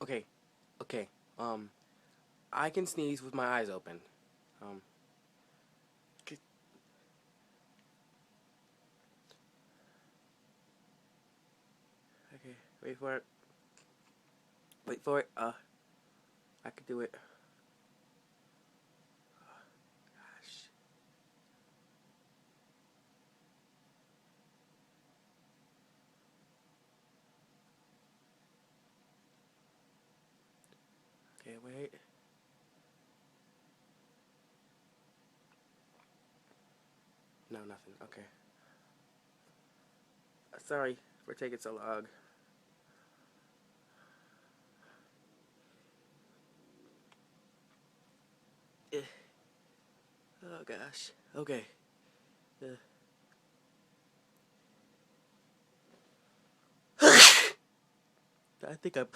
Okay, okay. I can sneeze with my eyes open. Um, k- okay. Wait for it. Wait for it. I could do it. Gosh. Okay, wait. No, nothing. Okay. Sorry for taking so long. Eh, Oh gosh. Okay. Uh, I think I'm.